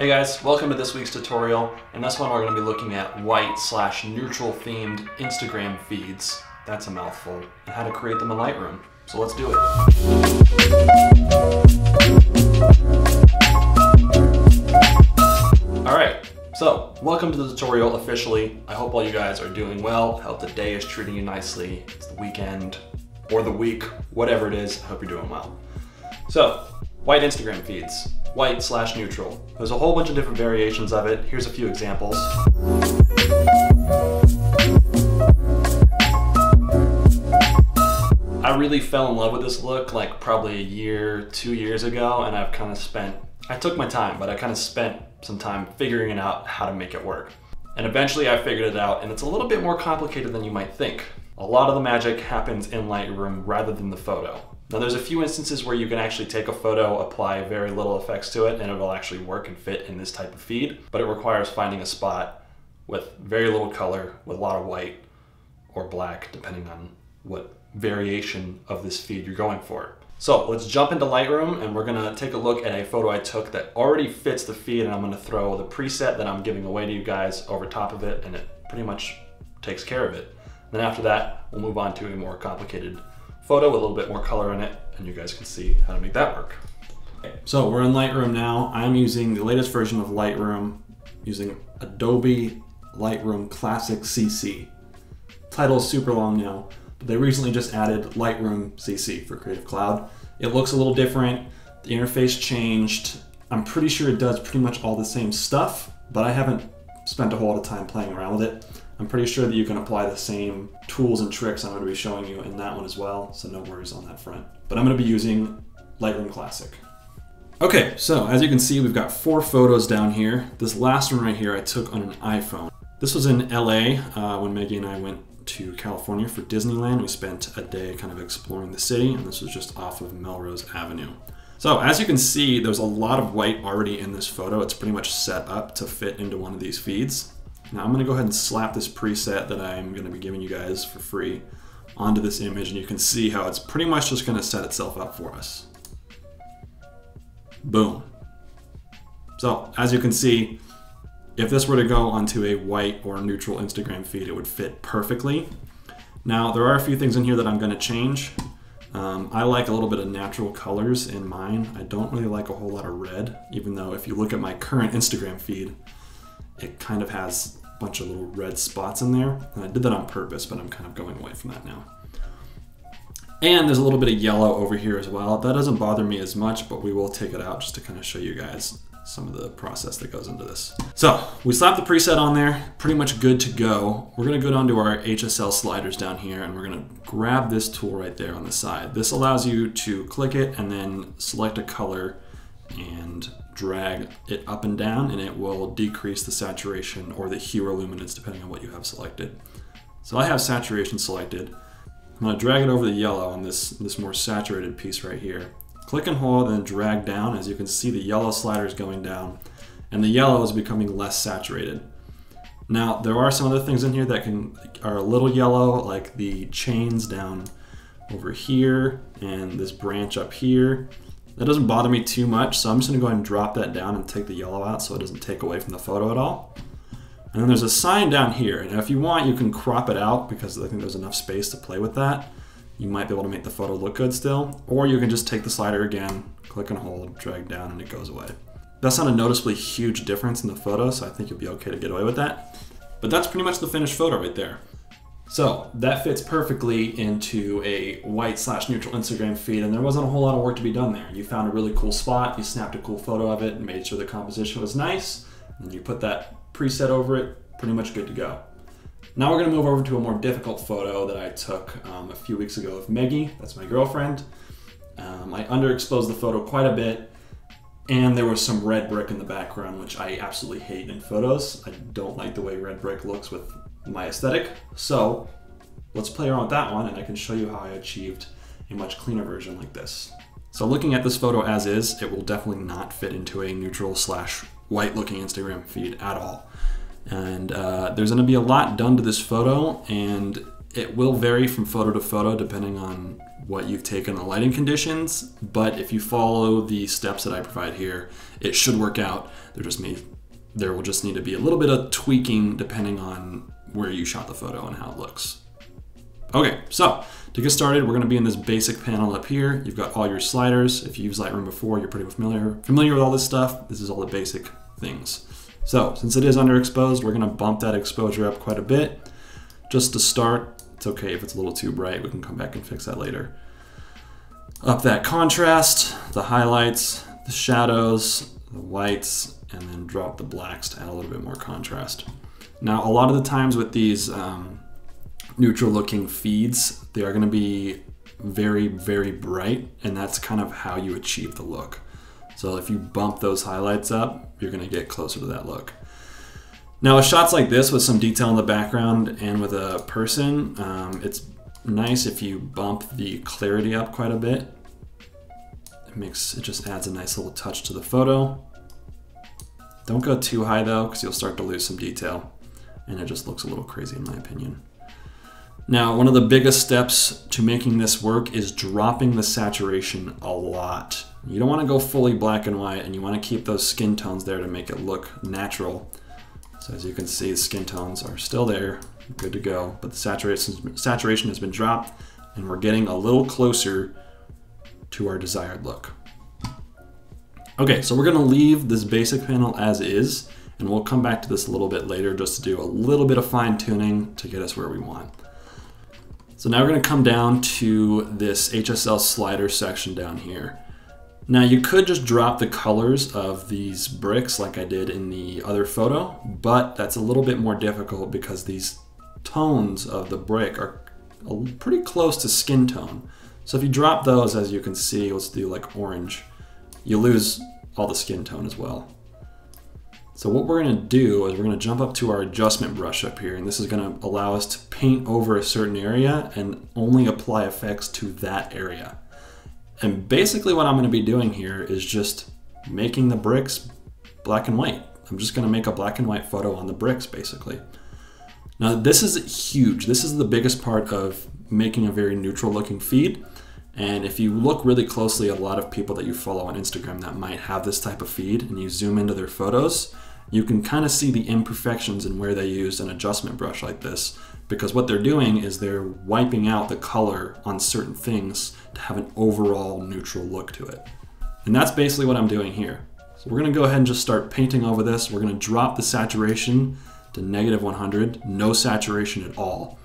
Hey guys, welcome to this week's tutorial. In this one we're going to be looking at white/neutral themed Instagram feeds, that's a mouthful, and how to create them in Lightroom. So let's do it. Alright, so welcome to the tutorial officially. I hope all you guys are doing well. I hope the day is treating you nicely. It's the weekend, or the week, whatever it is, I hope you're doing well. So, white Instagram feeds. White/neutral. There's a whole bunch of different variations of it. Here's a few examples. I really fell in love with this look like probably a year, 2 years ago, and I took my time, but I kind of spent some time figuring out how to make it work. And eventually I figured it out, and it's a little bit more complicated than you might think. A lot of the magic happens in Lightroom rather than the photo. Now there's a few instances where you can actually take a photo, apply very little effects to it, and it'll actually work and fit in this type of feed, but it requires finding a spot with very little color, with a lot of white or black, depending on what variation of this feed you're going for. So let's jump into Lightroom, and we're gonna take a look at a photo I took that already fits the feed, and I'm gonna throw the preset that I'm giving away to you guys over top of it, and it pretty much takes care of it. Then after that, we'll move on to a more complicated photo with a little bit more color in it, and you guys can see how to make that work. Okay, so we're in Lightroom now. I'm using the latest version of Lightroom, using Adobe Lightroom Classic CC. Title is super long now, but they recently just added Lightroom CC for Creative Cloud. It looks a little different. The interface changed. I'm pretty sure it does pretty much all the same stuff, but I haven't spent a whole lot of time playing around with it. I'm pretty sure that you can apply the same tools and tricks I'm going to be showing you in that one as well, so no worries on that front. But I'm going to be using Lightroom Classic. Okay, so as you can see, we've got 4 photos down here. This last one right here I took on an iPhone. This was in LA when Maggie and I went to California for Disneyland. We spent a day kind of exploring the city, and this was just off of Melrose Avenue. So as you can see, there's a lot of white already in this photo. It's pretty much set up to fit into one of these feeds. Now I'm going to go ahead and slap this preset that I'm going to be giving you guys for free onto this image, and you can see how it's pretty much just going to set itself up for us. Boom. So as you can see, if this were to go onto a white or neutral Instagram feed, it would fit perfectly. Now there are a few things in here that I'm going to change. I like a little bit of natural colors in mine. I don't really like a whole lot of red, even though if you look at my current Instagram feed, it kind of has a bunch of little red spots in there. And I did that on purpose, but I'm kind of going away from that now. And there's a little bit of yellow over here as well. That doesn't bother me as much, but we will take it out just to kind of show you guys some of the process that goes into this. So we slapped the preset on there, pretty much good to go. We're gonna go down to our Hsl Sliders down here, and we're gonna grab this tool right there on the side. This allows you to click it and then select a color and drag it up and down, and it will decrease the saturation or the hue or luminance depending on what you have selected. So I have saturation selected. I'm going to drag it over the yellow on this more saturated piece right here. Click and hold and then drag down. As you can see, the yellow slider is going down and the yellow is becoming less saturated. Now there are some other things in here that are a little yellow, like the chains down over here and this branch up here. That doesn't bother me too much, so I'm just gonna go ahead and drop that down and take the yellow out so it doesn't take away from the photo at all. And then there's a sign down here, and if you want, you can crop it out because I think there's enough space to play with that. You might be able to make the photo look good still, or you can just take the slider again, click and hold, drag down, and it goes away. That's not a noticeably huge difference in the photo, so I think you'll be okay to get away with that. But that's pretty much the finished photo right there. So that fits perfectly into a white/neutral Instagram feed, and there wasn't a whole lot of work to be done there. You found a really cool spot, you snapped a cool photo of it, and made sure the composition was nice, and you put that preset over it, pretty much good to go. Now we're gonna move over to a more difficult photo that I took a few weeks ago of Maggie, that's my girlfriend. I underexposed the photo quite a bit, and there was some red brick in the background, which I absolutely hate in photos. I don't like the way red brick looks with my aesthetic. So let's play around with that one, and I can show you how I achieved a much cleaner version like this. So looking at this photo as is, it will definitely not fit into a neutral/white looking Instagram feed at all. And there's gonna be a lot done to this photo, and It will vary from photo to photo depending on what you've taken the lighting conditions, but if you follow the steps that I provide here, it should work out. There will just need to be a little bit of tweaking depending on where you shot the photo and how it looks. Okay, so to get started, we're gonna be in this basic panel up here. You've got all your sliders. If you used Lightroom before, you're pretty familiar with all this stuff. This is all the basic things. So since it is underexposed, we're gonna bump that exposure up quite a bit. Just to start, it's okay if it's a little too bright. We can come back and fix that later. Up that contrast, the highlights, the shadows, the whites, and then drop the blacks to add a little bit more contrast. Now, a lot of the times with these neutral looking feeds, they are gonna be very, very bright, and that's kind of how you achieve the look. So if you bump those highlights up, you're gonna get closer to that look. Now with shots like this with some detail in the background and with a person, it's nice if you bump the clarity up quite a bit. It just adds a nice little touch to the photo. Don't go too high though, because you'll start to lose some detail, and it just looks a little crazy in my opinion. Now, one of the biggest steps to making this work is dropping the saturation a lot. You don't want to go fully black and white, and you want to keep those skin tones there to make it look natural. So as you can see, the skin tones are still there, good to go, but the saturation has been dropped, and we're getting a little closer to our desired look. Okay, so we're gonna leave this basic panel as is, and we'll come back to this a little bit later just to do a little bit of fine tuning to get us where we want. So now we're gonna come down to this Hsl Slider section down here. Now you could just drop the colors of these bricks like I did in the other photo, but that's a little bit more difficult because these tones of the brick are pretty close to skin tone. So if you drop those, as you can see, let's do like orange, you lose all the skin tone as well. So what we're gonna do is we're gonna jump up to our adjustment brush up here, and this is gonna allow us to paint over a certain area and only apply effects to that area. And basically what I'm gonna be doing here is just making the bricks black and white. I'm just gonna make a black and white photo on the bricks, basically. Now this is huge. This is the biggest part of making a very neutral looking feed. And if you look really closely at a lot of people that you follow on Instagram that might have this type of feed, and you zoom into their photos, you can kind of see the imperfections in where they use an adjustment brush like this, because what they're doing is they're wiping out the color on certain things to have an overall neutral look to it. And that's basically what I'm doing here. So we're gonna go ahead and just start painting over this. We're gonna drop the saturation to -100, no saturation at all.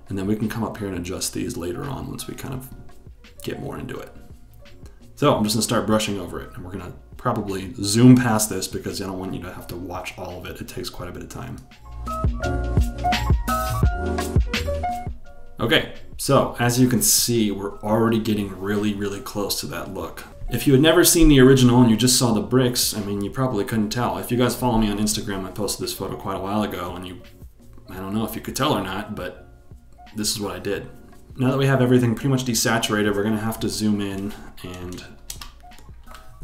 And then we can come up here and adjust these later on once we kind of get more into it. So I'm just gonna start brushing over it, and we're gonna probably zoom past this because I don't want you to have to watch all of it. It takes quite a bit of time. Okay, so as you can see, we're already getting really, really close to that look. If you had never seen the original and you just saw the bricks, I mean, you probably couldn't tell. If you guys follow me on Instagram, I posted this photo quite a while ago, and I don't know if you could tell or not, but this is what I did. Now that we have everything pretty much desaturated, we're gonna have to zoom in and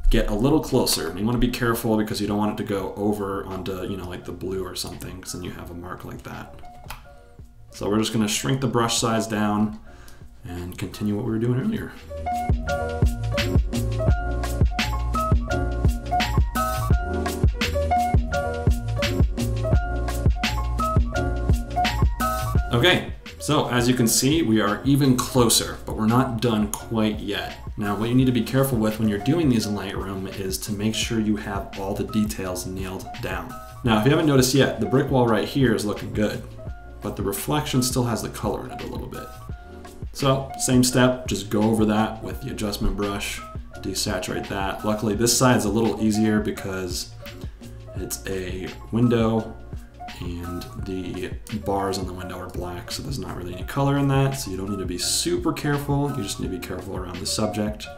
get a little closer. And you wanna be careful because you don't want it to go over onto, you know, like the blue or something, because then you have a mark like that. So we're just gonna shrink the brush size down and continue what we were doing earlier. Okay, so as you can see, we are even closer, but we're not done quite yet. Now, what you need to be careful with when you're doing these in Lightroom is to make sure you have all the details nailed down. Now, if you haven't noticed yet, the brick wall right here is looking good, but the reflection still has the color in it a little bit. So, same step, just go over that with the adjustment brush, desaturate that. Luckily, this side's a little easier because it's a window and the bars on the window are black, so there's not really any color in that, so you don't need to be super careful. You just need to be careful around the subject.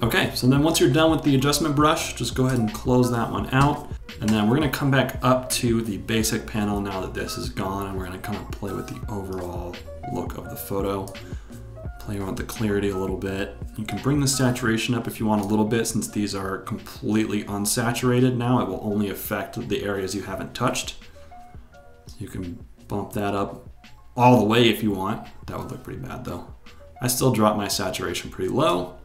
Okay, so then once you're done with the adjustment brush, just go ahead and close that one out. And then we're gonna come back up to the basic panel now that this is gone, and we're gonna kind of play with the overall look of the photo. Play around with the clarity a little bit. You can bring the saturation up if you want a little bit, since these are completely unsaturated now. It will only affect the areas you haven't touched. So you can bump that up all the way if you want. That would look pretty bad though. I still drop my saturation pretty low.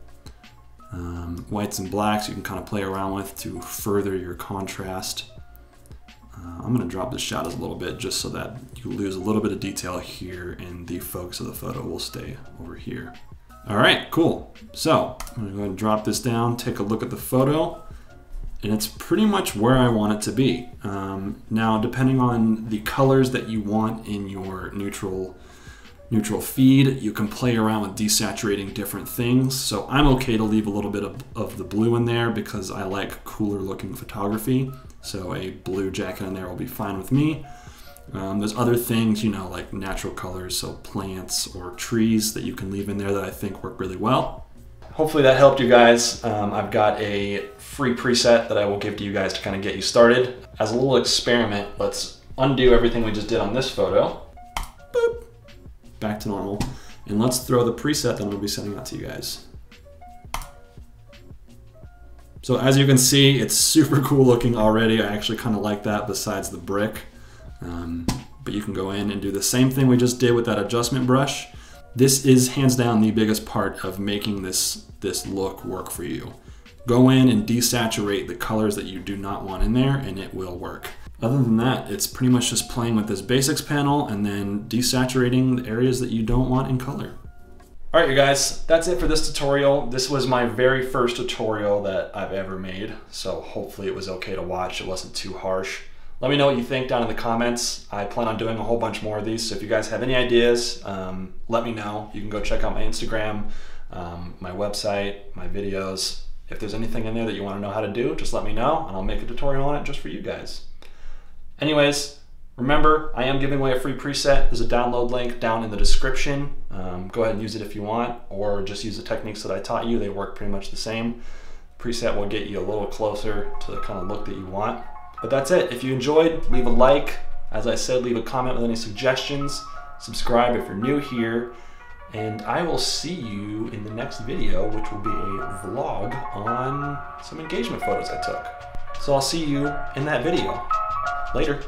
Whites and blacks you can kind of play around with to further your contrast. I'm going to drop the shadows a little bit just so that you lose a little bit of detail here and the focus of the photo will stay over here. All right, cool. So I'm going to go ahead and drop this down, take a look at the photo, and it's pretty much where I want it to be. Now, depending on the colors that you want in your neutral feed, you can play around with desaturating different things. So I'm okay to leave a little bit of the blue in there because I like cooler looking photography. So a blue jacket in there will be fine with me. There's other things, you know, like natural colors, so plants or trees that you can leave in there that I think work really well. Hopefully that helped you guys. I've got a free preset that I will give to you guys to kind of get you started. As a little experiment, let's undo everything we just did on this photo. Boop. Back to normal. And let's throw the preset that I'm gonna be sending out to you guys. So as you can see, it's super cool looking already. I actually kind of like that besides the brick. But you can go in and do the same thing we just did with that adjustment brush. This is hands down the biggest part of making this look work for you. Go in and desaturate the colors that you do not want in there and it will work. Other than that, it's pretty much just playing with this basics panel and then desaturating the areas that you don't want in color. All right, you guys, that's it for this tutorial. This was my very first tutorial that I've ever made, so hopefully it was okay to watch. It wasn't too harsh. Let me know what you think down in the comments. I plan on doing a whole bunch more of these, so if you guys have any ideas, let me know. You can go check out my Instagram, my website, my videos. If there's anything in there that you want to know how to do, just let me know, and I'll make a tutorial on it just for you guys. Anyways, remember, I am giving away a free preset. There's a download link down in the description. Go ahead and use it if you want, or just use the techniques that I taught you. They work pretty much the same. Preset will get you a little closer to the kind of look that you want. But that's it. If you enjoyed, leave a like. As I said, leave a comment with any suggestions. Subscribe if you're new here. And I will see you in the next video, which will be a vlog on some engagement photos I took. So I'll see you in that video. Later.